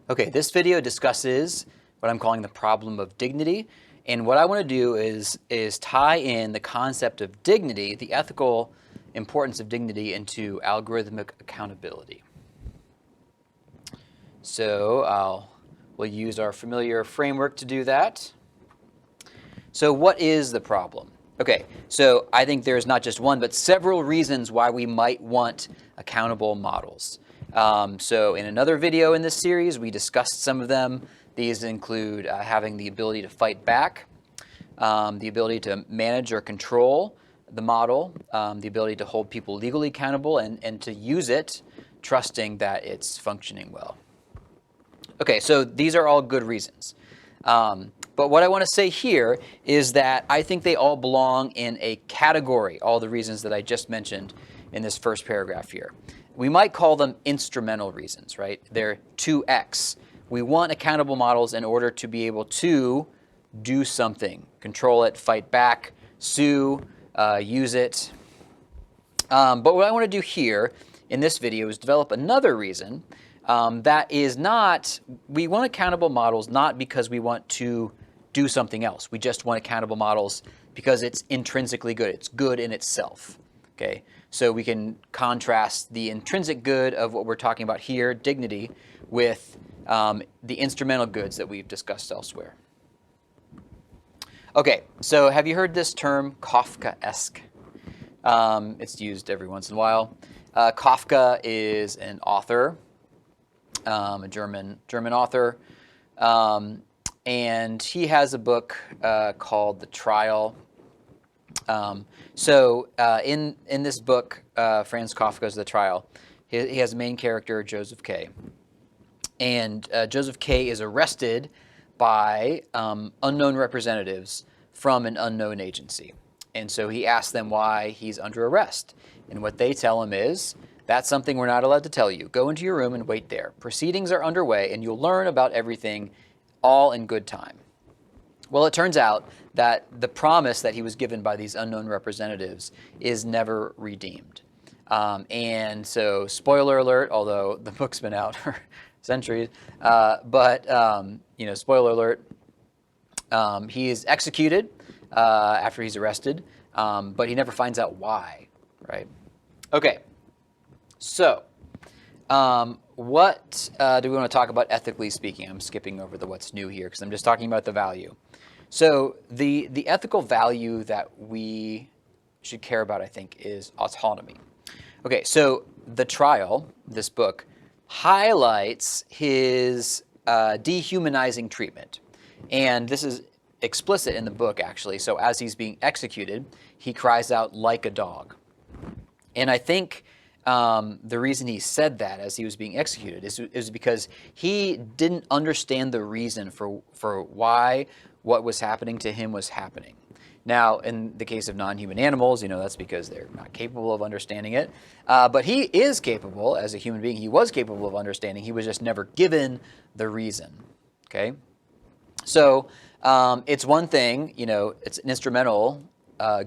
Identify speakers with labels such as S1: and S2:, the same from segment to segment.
S1: Okay, this video discusses what I'm calling the problem of dignity. And what I want to do is tie in the concept of dignity, the ethical importance of dignity, into algorithmic accountability. So we'll use our familiar framework to do that. So what is the problem? Okay, so I think there's not just one, but several reasons why we might want accountable models. So in another video in this series, we discussed some of them. These include having the ability to fight back, the ability to manage or control the model, the ability to hold people legally accountable, and to use it, trusting that it's functioning well. Okay, so these are all good reasons. But what I want to say here is that I think they all belong in a category, all the reasons that I just mentioned in this first paragraph here. We might call them instrumental reasons, right? They're 2x. We want accountable models in order to be able to do something, control it, fight back, sue, use it. But what I want to do here in this video is develop another reason that is not, we want accountable models not because we want to do something else. We just want accountable models because it's intrinsically good. It's good in itself. Okay, so we can contrast the intrinsic good of what we're talking about here, dignity, with the instrumental goods that we've discussed elsewhere. Okay, so have you heard this term Kafkaesque? It's used every once in a while. Kafka is an author, a German author, and he has a book called The Trial. In this book, Franz Kafka's The Trial, he has a main character, Joseph K. And Joseph K. is arrested by unknown representatives from an unknown agency. And so he asks them why he's under arrest. And what they tell him is, that's something we're not allowed to tell you. Go into your room and wait there. Proceedings are underway, and you'll learn about everything all in good time. Well, it turns out that the promise that he was given by these unknown representatives is never redeemed. And so, spoiler alert, although the book's been out for centuries, spoiler alert, he is executed after he's arrested, but he never finds out why, right? Okay, so what do we want to talk about ethically speaking? I'm skipping over the what's new here because I'm just talking about the value. So the ethical value that we should care about, I think, is autonomy. Okay, so The Trial, this book, highlights his dehumanizing treatment. And this is explicit in the book, actually. So as he's being executed, he cries out like a dog. And I think the reason he said that as he was being executed is because he didn't understand the reason for why what was happening to him was happening. Now, in the case of non-human animals, that's because they're not capable of understanding it. But he is capable, as a human being, he was capable of understanding. He was just never given the reason, okay? So it's one thing, it's an instrumental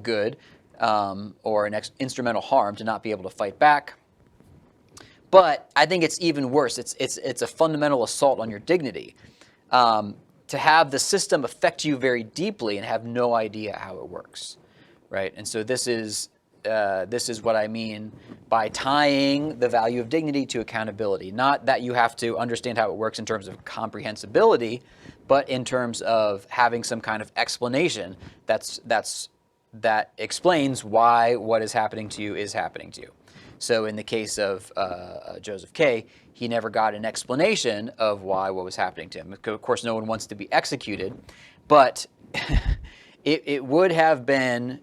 S1: good or an instrumental harm to not be able to fight back. But I think it's even worse. It's a fundamental assault on your dignity. To have the system affect you very deeply and have no idea how it works, right? And so this is what I mean by tying the value of dignity to accountability. Not that you have to understand how it works in terms of comprehensibility, but in terms of having some kind of explanation that explains why what is happening to you is happening to you. So in the case of Joseph K., he never got an explanation of why what was happening to him. Of course, no one wants to be executed, but it would have been,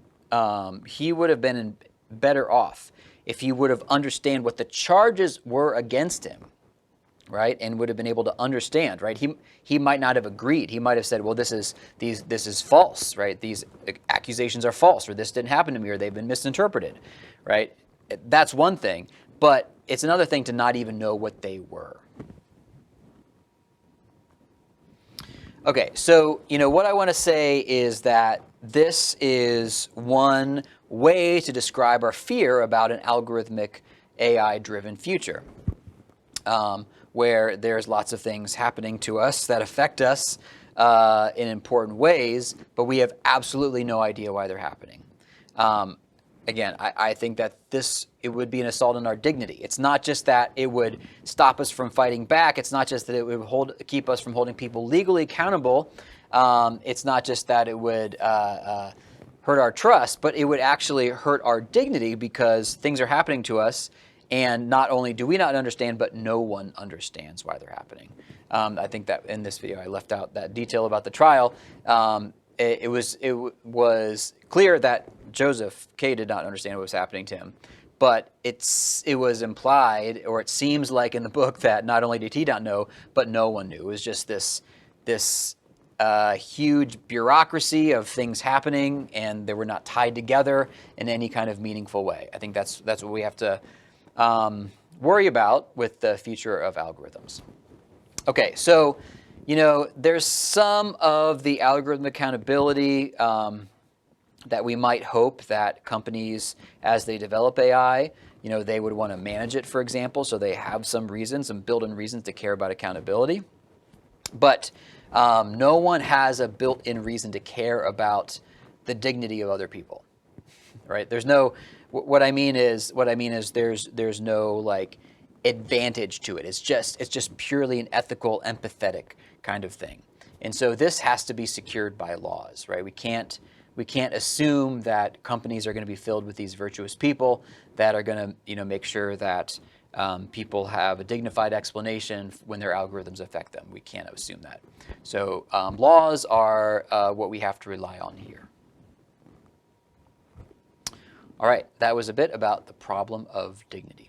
S1: he would have been better off if he would have understand what the charges were against him, right? And would have been able to understand, right? He might not have agreed. He might have said, well, this is false, right? These accusations are false, or this didn't happen to me, or they've been misinterpreted, right? That's one thing, but it's another thing to not even know what they were. Okay, so what I want to say is that this is one way to describe our fear about an algorithmic AI-driven future. where there's lots of things happening to us that affect us in important ways, but we have absolutely no idea why they're happening. Again, I think that it would be an assault on our dignity. It's not just that it would stop us from fighting back. It's not just that it would keep us from holding people legally accountable. It's not just that it would hurt our trust, but it would actually hurt our dignity because things are happening to us, and not only do we not understand, but no one understands why they're happening. I think that in this video I left out that detail about the trial. It was clear that Joseph K. did not understand what was happening to him, but it was implied, or it seems like in the book, that not only did he not know, but no one knew. It was just this huge bureaucracy of things happening, and they were not tied together in any kind of meaningful way. I think that's what we have to worry about with the future of algorithms. Okay, so there's some of the algorithm accountability that we might hope that companies, as they develop AI, they would want to manage it, for example, so they have some reasons, some built-in reasons to care about accountability. But no one has a built-in reason to care about the dignity of other people, right? There's no. What I mean is there's no like advantage to it. It's just purely an ethical, empathetic kind of thing. And so this has to be secured by laws, right? We can't assume that companies are going to be filled with these virtuous people that are going to make sure that people have a dignified explanation when their algorithms affect them. We can't assume that. So laws are what we have to rely on here. All right, that was a bit about the problem of dignity.